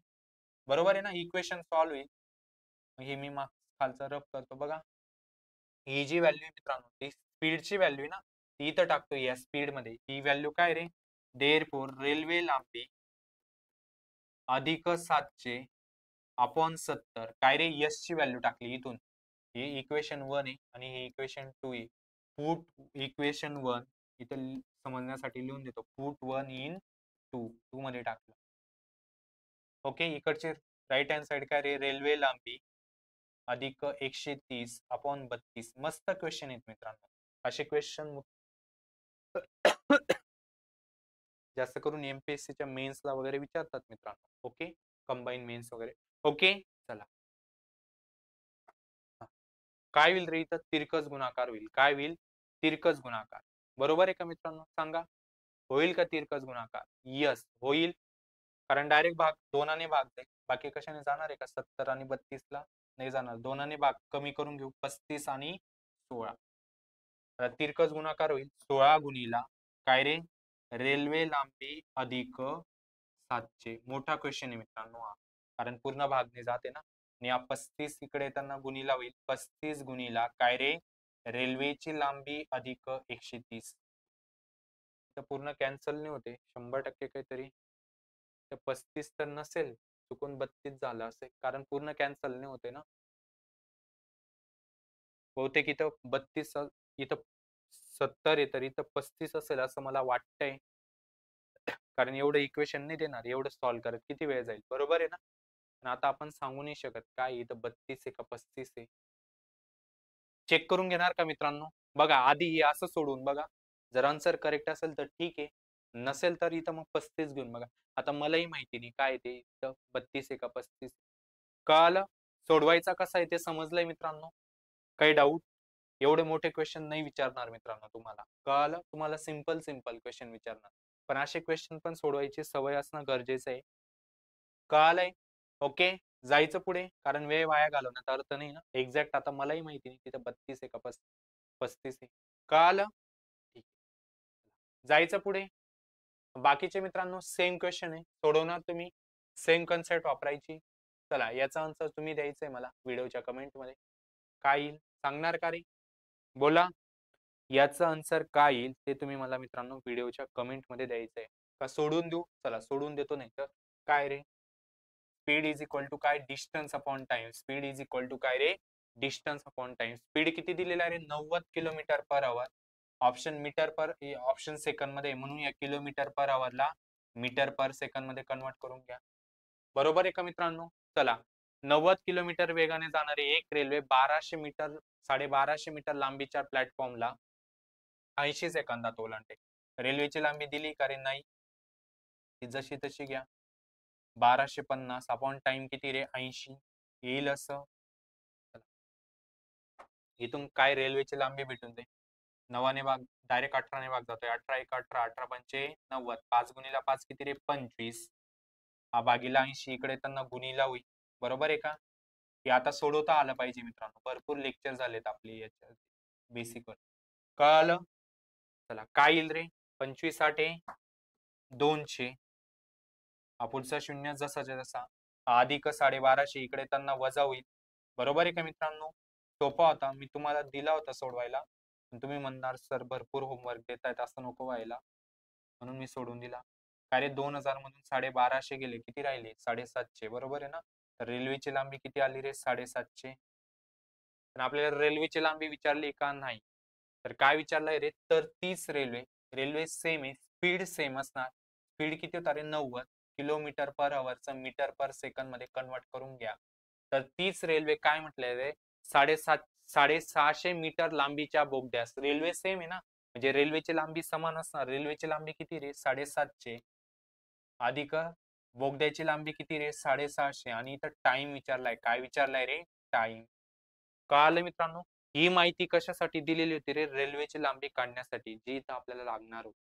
बरोबर आहे ना, इक्वेशन सॉल्व्ह होईल. हे मी खालचा रफ करतो बघा. ही जी व्हॅल्यू आहे मित्रांनो, ती स्पीडची व्हॅल्यू आहे ना, ती इथं टाकतो या स्पीड मध्ये. ही व्हॅल्यू काय रे, देअरफॉर रेल्वे लांबी अधिक 700 अपॉन 70. काय रे, यस ची व्हॅल्यू टाकली इथून. ही इक्वेशन 1 आहे आणि ही इक्वेशन 2 आहे. पुट इक्वेशन 1 इथं समजण्यासाठी लिहून देतो, पुट 1 इन 2 मध्ये टाकलं. ओके, इकडचे राईट हँड साइड काय रे, रेल्वे लांबी अधिक 130 अपॉन 32. मस्त क्वेश्चन आहेत मित्रांनो. असे क्वेश्चन जास्त करून एमपीएससीच्या मेन्सला वगैरे विचारतात मित्रांनो. ओके, कंबाईन मेन्स वगैरे. ओके, चला. काय होईल रे, इथं तिरकस गुणाकार होईल. काय होईल, तिरकस गुणाकार. बरोबर आहे का मित्रांनो, सांगा, होईल का तिरकस गुणाकार? यस होईल, कारण डायरेक्ट भाग दोनाने भाग दे. बाकी कशाने जाणार आहे का, 70 आणि 32 ला नाही जाणार. दोनाने भाग कमी करून घेऊ, 35 आणि 16. तिरकस गुणाकार होईल 16 गुणीला काय रे, रेल्वे लांबी अधिक 700. मोठा क्वेश्चन आहे मित्रांनो हा, कारण पूर्ण भागने जाते ना. आणि हा 35 इकडे येताना गुणीला होईल, 35 गुणीला काय रे, रेल्वेची लांबी अधिक 130. तर पूर्ण कॅन्सल नाही होते, 100% काहीतरी. तर 35 तर नसेल, चुकून 32 झालं असेल, कारण पूर्ण कॅन्सल नाही होते ना. बहुतेक इथं 32, इथं 70 आहे तर इथं 35 असेल असं मला वाटतंय, कारण एवढं इक्वेशन नाही देणार, एवढं सॉल्व्ह करत किती वेळ जाईल, बरोबर आहे ना. आणि आता आपण सांगू नाही शकत काय इथं 32 आहे का 35 आहे. चेक करून घेणार का मित्रांनो, बघा आधी असं सोडून बघा, जर आन्सर करेक्ट असेल तर ठीक आहे, नसेल तर इथं मग 35 घेऊन बघा. आता मलाही माहिती नाही काय ते इथं 32 आहे का 35. कळालं, सोडवायचा कसा आहे ते समजलंय मित्रांनो, काही डाऊट? एवढे मोठे क्वेश्चन नाही विचारणार मित्रांनो तुम्हाला, कळालं, तुम्हाला सिंपल क्वेश्चन विचारणार, पण असे क्वेश्चन पण सोडवायची सवय असणं गरजेचं आहे. कळालंय? ओके, जायचं पुढे, कारण वेळ वाया घालवण्यात अर्थ नाही ना. एक्झॅक्ट आता मलाही माहिती नाही तिथं 32 आहे का 35 आहे. कळालं? ठीक, जायचं पुढे. बाकीचे मित्रांनो सेम क्वेश्चन आहे, सोडवणार तुम्ही, सेम कन्सेप्ट वापरायची. चला, याचा आन्सर तुम्ही द्यायचंय मला व्हिडिओच्या कमेंट मध्ये. काय येईल सांगणार का रे, बोला, याचं आन्सर काय येईल ते तुम्ही मला मित्रांनो व्हिडिओच्या कमेंट मध्ये द्यायचंय. का सोडून देऊ, चला सोडून देतो, नाही तर काय रे, स्पीड इज इक्वल टू काय, distance upon time. Speed is equal to काय रे, डिस्टन्स अपॉन टाइम. स्पीड किती दिलेला आहे रे, 90 kilometre per hour. Option metre per, option second मध्ये, म्हणून या किलोमीटर पर आवरला मीटर पर सेकंड मध्ये कन्वर्ट करून घ्या. बरोबर आहे का मित्रांनो, चला 90 किलोमीटर वेगाने जाणारी एक रेल्वे 1200 मीटर 1250 मीटर लांबीच्या प्लॅटफॉर्मला 80 सेकंदात ओलांडते. रेल्वेची लांबी दिली का रे? नाही. ती जशी तशी घ्या. 1250 अपॉन टाइम किती रे? 80 येईल असं. इथून काय रेल्वेची लांबी भेटून दे. 9ने भाग डायरेक्ट 18ने भाग जातोय. 18 एक 18 18 पंचे 90 5 गुणिला 5 किती रे? 25 हा भागीला 80 इकडे त्यांना गुणीला होईल. बरोबर आहे का? हे आता सोडवता आलं पाहिजे मित्रांनो. भरपूर लेक्चर झालेत आपले याच्या बेसिक वर. कळालं? चला काय येईल रे? 25 8 200 हा पुढचा शून्य जसाच्या तसा अधिक 1250 इकडे त्यांना वजा होईल. बरोबर आहे का मित्रांनो? सोपा होता. मी तुम्हाला दिला होता सोडवायला. पण तुम्ही म्हणणार सर भरपूर होमवर्क देतायत असं नको व्हायला. म्हणून मी सोडून दिला. काय रे 2000 मधून 1250 गेले किती राहिले? 750 बरोबर आहे ना? तर रेल्वेची लांबी किती आली रे? 750. पण आपल्याला रेल्वेची लांबी विचारली का? नाही. तर काय विचारलंय रे? तर 30 रेल्वे सेम आहे. स्पीड सेम असणार. स्पीड किती होता रे? 90 किलोमीटर पर आवरचं मीटर पर सेकंद मध्ये कन्वर्ट करून घ्या. तर 30 रेल्वे काय म्हटलंय रे? 650 मीटर लांबीच्या बोगद्यास रेल्वे सेम आहे ना, म्हणजे रेल्वेची लांबी समान असणार. रेल्वेची लांबी किती रे? 750 अधिक बोगद्याची लांबी किती रे? 650 आणि इथं टाइम विचारलाय. काय विचारलाय रे? टाइम. कळालं मित्रांनो? ही माहिती कशासाठी दिलेली होती रे? रेल्वेची लांबी काढण्यासाठी, जी इथं आपल्याला लागणार होती.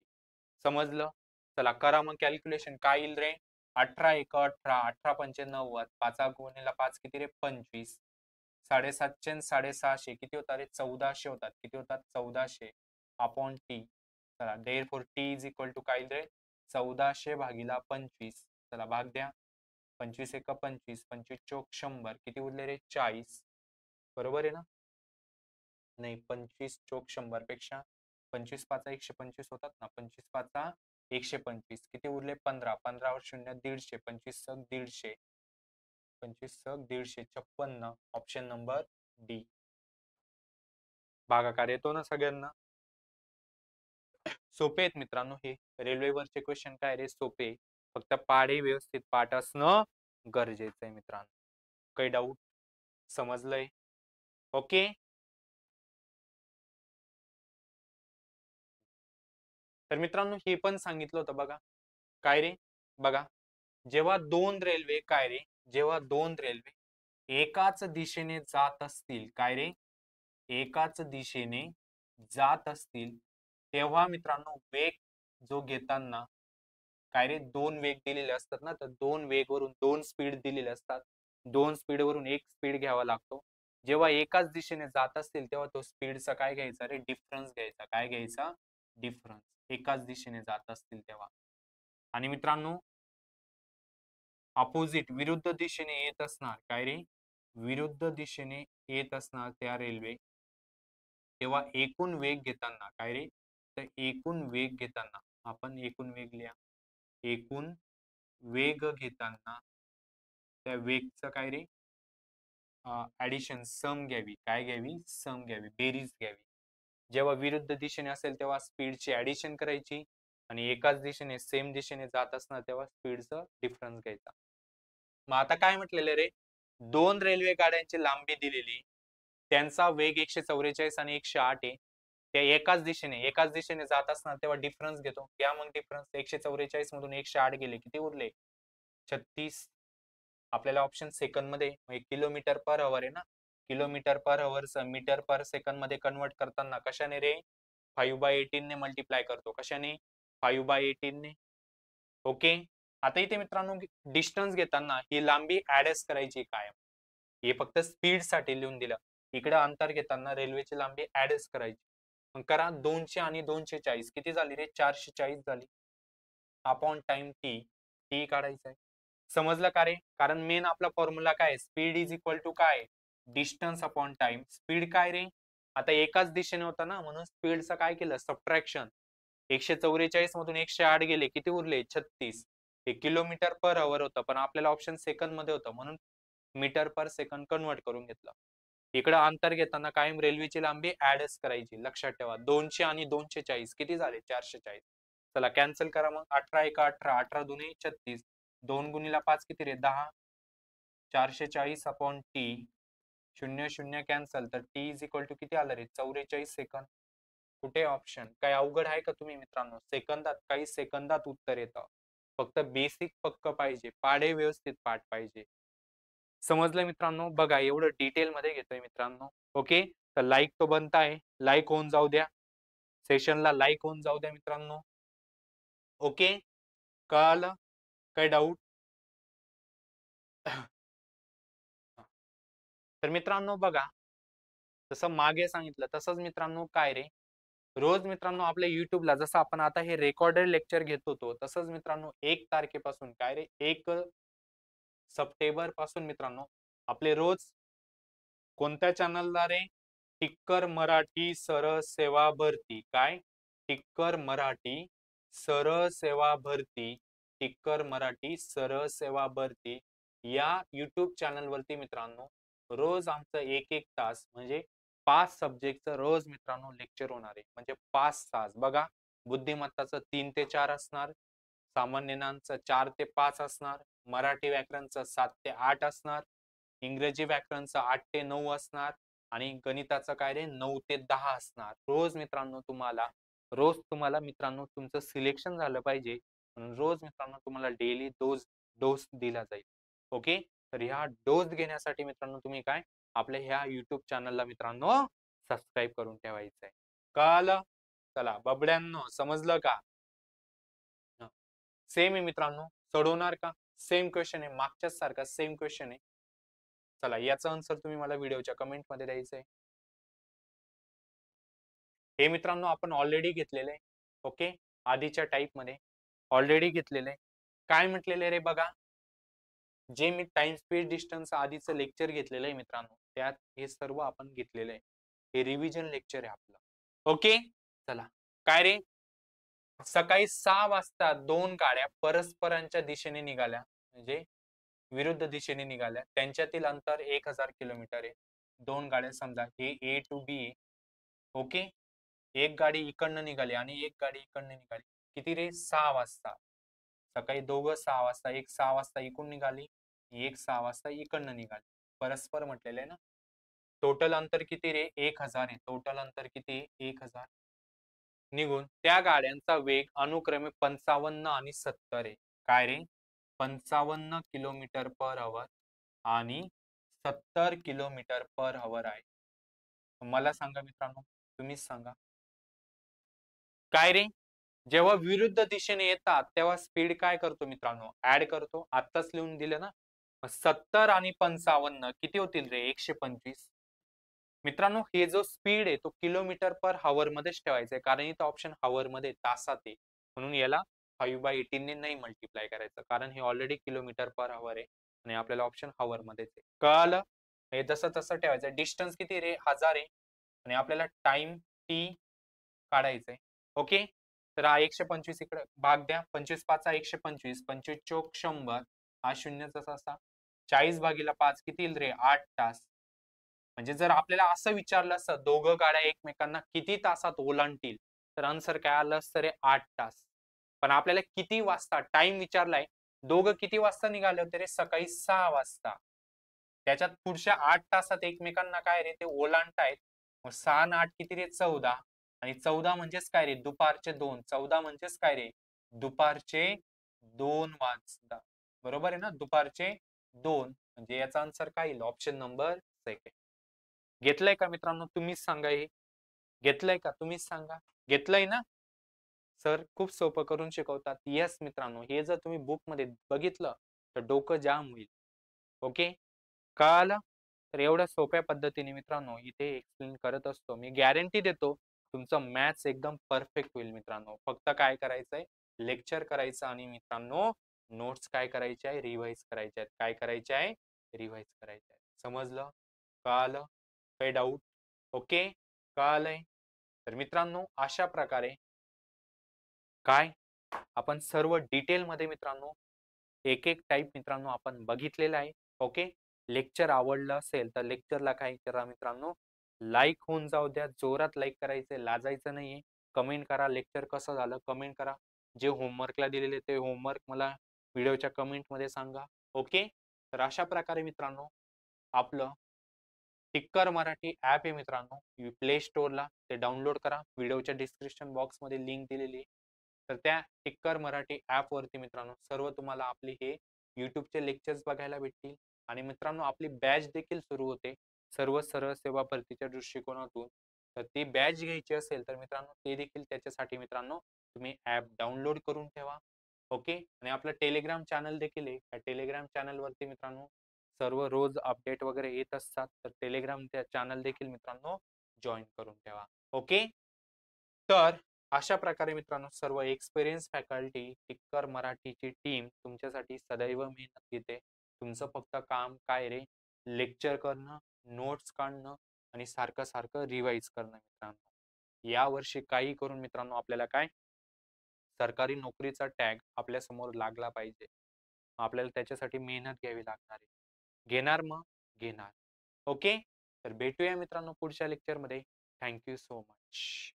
समजलं? चला करा मग कॅल्क्युलेशन. काय येईल रे? 18 एक 18 18 पंचे 90 5 गुणिला 5 किती रे? 25 750 आणि 650 किती होतात रे? 1400 होतात. किती होतात? 1400 अपॉन टी. चला therefore T is equal to काय रे? 1400 भागीला 25. चला भाग द्या. 25 एक 25 25 चोक 100 किती उरले रे? 40. बरोबर आहे ना? नाही 25 चोक 100 पेक्षा 25 पाचा 125 होतात ना. 25 पाचा 125 किती उरले? 15 15 वर 0 150 25 सक 150 25 सक 150 56 ऑप्शन नंबर डी. भागाकार येतो ना सगळ्यांना? सोपे आहेत मित्रांनो हे. रेल्वेवरचे क्वेश्चन काय रे? सोपे. फक्त पाढे व्यवस्थित पाठ असणं गरजेचं आहे मित्रांनो. काही डाऊट? समजलंय? ओके. तर मित्रांनो हे पण सांगितलं होतं बघा. काय रे? बघा जेव्हा दोन रेल्वे काय रे? जेव्हा दोन रेल्वे एकाच दिशेने जात असतील काय रे? एकाच दिशेने जात असतील तेव्हा मित्रांनो वेग जो घेताना काय रे? दोन वेग दिलेले असतात ना, तर दोन वेग वरून दोन स्पीड दिलेले असतात. दोन स्पीड वरून एक स्पीड घ्यावा लागतो. जेव्हा एकाच दिशेने जात असतील तेव्हा तो स्पीडचा काय घ्यायचा रे? डिफरन्स घ्यायचा. काय घ्यायचा? डिफरन्स. एकाच दिशेने जात असतील तेव्हा. आणि मित्रांनो अपोजिट विरुद्ध दिशेने येत असणार काय रे? विरुद्ध दिशेने येत असणार त्या रेल्वे तेव्हा एकूण वेग घेताना काय रे? तर एकूण वेग घेताना आपण एकूण वेग लिहा. एकूण वेग घेताना त्या वेगचं काय रे? ऍडिशन सम घ्यावी. काय घ्यावी? सम घ्यावी. बेरीज घ्यावी. जेव्हा विरुद्ध दिशेने असेल तेव्हा स्पीडची ऍडिशन करायची आणि एकाच दिशेने सेम दिशेने जात असणार तेव्हा स्पीडचा डिफरन्स घ्यायचा. मग आता काय म्हटलेलं रे? दोन रेल्वे गाड्यांची लांबी दिलेली, त्यांचा वेग 144 आणि 108 आहे. त्या एकाच दिशेने जात असणार तेव्हा डिफरन्स घेतो. घ्या मग डिफरन्स. 144 मधून 108 गेले किती उरले? 36. आपल्याला ऑप्शन सेकंद मध्ये किलोमीटर पर आवर आहे ना, kilometre per hour metre per second मध्ये कन्वर्ट करताना कशाने रे? 5/18 ने मल्टिप्लाय करतो. कशाने? 5/18 ने. ओके. आता इथे मित्रांनो डिस्टन्स घेताना ही लांबी ऍडच करायची काय? हे फक्त स्पीड साठी लिहून दिलं. इकडे अंतर घेताना रेल्वेची लांबी ऍडच करायची. मग करा 200 आणि 240 किती झाली रे? 440 झाली. Upon time T. टी काढायचा आहे. समजलं का रे? कारण मेन आपला फॉर्म्युला काय? स्पीड इज इक्वल टू काय? Distance upon time. स्पीड काय रे? आता एकाच दिशेने होता ना, म्हणून स्पीडचं काय केलं? सबट्रॅक्शन. 144 मधून 108 गेले किती उरले? 36. हे किलोमीटर पर आवर होतं पण आपल्याला ऑप्शन सेकंद मध्ये होतं म्हणून मीटर पर सेकंद कन्वर्ट करून घेतलं. इकडे अंतर घेताना कायम रेल्वेची लांबी ऍडच करायची. लक्षात ठेवा. 200 आणि 240 किती झाले? 440. चला कॅन्सल करा मग. 18 एक 18 18 दुने 36 2 गुणिला 5 किती रे? 10 440 अपॉन टी, 0 कॅन्सल, तर टी इज इक्वल टू किती आलं रे? 44 सेकंद. कुठे ऑप्शन? काय अवघड आहे का तुम्ही मित्रांनो? सेकंदात, काही सेकंदात उत्तर येतं. फक्त बेसिक पक्क पाहिजे, पाढे व्यवस्थित पाठ पाहिजे. समजलं मित्रांनो? बघा एवढं डिटेल मध्ये घेतोय मित्रांनो. ओके, तर लाईक तो बनताय, लाईक होऊन जाऊ द्या, सेशनला लाईक होऊन जाऊ द्या मित्रांनो. ओके, कळालं? काय डाऊट? तर मित्रांनो बघा, जसं मागे सांगितलं तसंच मित्रांनो काय रे, रोज मित्रांनो आपल्या युट्यूबला जसं आपण आता हे रेकॉर्डेड लेक्चर घेत होतो, तसंच मित्रांनो 1 तारखेपासून काय रे, 1 सप्टेंबर पासून मित्रांनो आपले रोज कोणत्या चॅनलला रे? टिक्कर मराठी सरळ सेवा भरती. काय? टिक्कर मराठी सरळ सेवा भरती, टिक्कर मराठी सरळ सेवा भरती या युट्यूब चॅनल वरती मित्रांनो रोज आमचं 1-1 तास म्हणजे 5 सब्जेक्टचं रोज मित्रांनो लेक्चर होणार आहे. म्हणजे 5 तास. बघा, बुद्धिमत्ताचं 3 ते 4 असणार, सामान्य ज्ञानचं 4 ते 5 असणार, मराठी व्याकरणचं 7 ते 8 असणार, इंग्रजी व्याकरणचं 8 ते 9 असणार आणि गणिताचं काय रे 9 ते 10 असणार. रोज तुम्हाला मित्रांनो तुमचं सिलेक्शन झालं पाहिजे म्हणून रोज मित्रांनो तुम्हाला डेली डोस दिला जाईल. ओके, तर ह्या डोस घेण्यासाठी मित्रांनो तुम्ही काय आपल्या ह्या युट्यूब चॅनलला मित्रांनो सबस्क्राईब करून ठेवायचं आहे. कळालं? चला बबड्यांनो, समजलं का? सेम आहे मित्रांनो, सोडवणार का? सेम क्वेश्चन आहे, मागच्याच सारखा सेम क्वेश्चन आहे. चला याचा आन्सर तुम्ही मला व्हिडिओच्या कमेंट मध्ये द्यायचं आहे. हे मित्रांनो आपण ऑलरेडी घेतलेले आहे. ओके, आधीच्या टाईप मध्ये ऑलरेडी घेतलेले आहे. काय म्हटलेले रे बघा, जे मी टाइम स्पेस डिस्टन्स आधीचं लेक्चर घेतलेलं आहे मित्रांनो, त्यात हे सर्व आपण घेतलेलं आहे. हे रिव्हिजन लेक्चर आहे आपलं. ओके, चला काय रे, सकाळी 6 वाजता 2 गाड्या परस्परांच्या दिशेने निघाल्या, म्हणजे विरुद्ध दिशेने निघाल्या. त्यांच्यातील अंतर 1000 किलोमीटर आहे. 2 गाड्या समजा हे ए टू बी आहे. ओके, एक गाडी इकडनं निघाली आणि एक गाडी इकडनं निघाली. किती रे? 6 वाजता. सकाळी दोघं 6 वाजता, एक 6 वाजता इकडून निघाली, एक 6 वाजता इकडनं निघाली. परस्पर म्हटलेलं आहे ना. टोटल अंतर किती रे? 1000 आहे. टोटल अंतर किती? 1000. निघून त्या गाड्यांचा वेग अनुक्रमे 55 आणि 70 आहे. काय रे? 55 किलोमीटर पर आवर आणि 70 किलोमीटर पर आवर आहे. मला सांगा मित्रांनो, तुम्हीच सांगा. काय रे, जेव्हा विरुद्ध दिशेने येतात तेव्हा स्पीड काय करतो मित्रांनो? ऍड करतो. आत्ताच लिहून दिलं ना. 70 आणि 55 किती होतील रे? 125. मित्रांनो हे जो स्पीड आहे तो किलोमीटर पर हॉवर मध्येच ठेवायचा आहे, कारण इथं ऑप्शन हॉवर मध्ये तासात आहे, म्हणून याला 5/18 ने नाही मल्टिप्लाय करायचं, कारण हे ऑलरेडी किलोमीटर पर हॉवर आहे आणि आपल्याला ऑप्शन हॉवर मध्येच आहे. कळालं? हे जसं तसं ठेवायचं. डिस्टन्स किती रे? 1000 आहे आणि आपल्याला टाइम टी काढायचंय. ओके, तर हा 125 इकडे भाग द्या. 25 5 125, 25 चोक 100, हा शून्यचा असा 40/5 किती येईल रे? 8 तास. म्हणजे जर आपल्याला असं विचारलं असतं दोघं गाड्या एकमेकांना किती तासात ओलांडतील, तर आन्सर काय आलं असतं रे? 8 तास. पण आपल्याला किती वाजता टाइम विचारलाय, दोघं किती वाजता निघाले होते रे? सकाळी 6 वाजता. त्याच्यात पुढच्या 8 तासात एकमेकांना काय रे ते ओलांडतायत. मग 6 आणि 8 किती रे? 14. आणि 14 म्हणजेच काय रे? दुपारचे 2. 14 म्हणजेच काय रे? दुपारचे 2 वाजता. बरोबर आहे ना? दुपारचे 2. म्हणजे याचा आन्सर काय येईल? Option number second. घेतलंय का मित्रांनो? तुम्हीच सांगा. हे घेतलंय का? तुम्हीच सांगा. घेतलंय ना? सर खूप सोपं करून शिकवतात. येस मित्रांनो, हे जर तुम्ही बुक मध्ये बघितलं तर डोकं जाम होईल. ओके, कळालं? तर एवढ्या सोप्या पद्धतीने मित्रांनो इथे एक्सप्लेन करत असतो. मी गॅरंटी देतो तुमचं मॅथ्स एकदम परफेक्ट होईल मित्रांनो. फक्त काय करायचंय? लेक्चर करायचं आणि मित्रांनो नोट्स काय करायचे आहे? रिवाइज करायचे आहेत. काय करायचे आहे? रिवाइज करायचे आहे. समजलं? कळालं? काही डाऊट? ओके, कळालंय? तर मित्रांनो अशा प्रकारे काय आपण सर्व डिटेल मध्ये मित्रांनो एक एक टाईप मित्रांनो आपण बघितलेला आहे. ओके, लेक्चर आवडलं असेल तर लेक्चरला काय करा मित्रांनो, लाईक होऊन जाऊ द्या. जोरात लाईक करायचंय, लाजायचं नाहीये. कमेंट करा लेक्चर कसं झालं, कमेंट करा. जे होमवर्कला दिलेले ते होमवर्क मला व्हिडिओच्या कमेंट मध्ये सांगा. ओके, तर अशा प्रकारे मित्रांनो आपलं टिक्कर मराठी ॲप आहे मित्रांनो, प्ले स्टोअरला ते डाउनलोड करा. व्हिडिओच्या डिस्क्रिप्शन बॉक्समध्ये लिंक दिलेली आहे. तर त्या टिक्कर मराठी ॲपवरती मित्रांनो सर्व तुम्हाला आपले हे YouTubeचे लेक्चर्स बघायला भेटतील आणि मित्रांनो आपली बॅच देखील सुरू होते. सर्व सरळ सेवा भरतीच्या दृष्टिकोनातून. तर ती बॅच घ्यायची असेल तर मित्रांनो ते देखील त्याच्यासाठी मित्रांनो तुम्ही ॲप डाउनलोड करून ठेवा. ओके. आणि आपलं टेलिग्राम चॅनल देखील आहे. त्या टेलिग्राम चॅनलवरती मित्रांनो सर्व रोज अपडेट वगैरे येत असतात. तर टेलिग्राम त्या चॅनल देखील मित्रांनो जॉइन करून ठेवा. ओके. तर अशा प्रकारे मित्रांनो सर्व एक्सपिरियन्स फॅकल्टी टिक्कर मराठीची टीम तुमच्यासाठी सदैव मेहनत घेते. तुमचं फक्त काम काय रे, लेक्चर करणं, नोट्स काढणं आणि सारखं सारखं रिवाइज करणं मित्रांनो. यावर्षी काही करून मित्रांनो आपल्याला काय सरकारी नोकरीचा टॅग आपल्या समोर लागला पाहिजे. आपल्याला त्याच्यासाठी मेहनत घ्यावी लागणार आहे. घेणार मग घेणार. ओके. तर भेटूया मित्रांनो पुढच्या लेक्चरमध्ये. Thank you so much.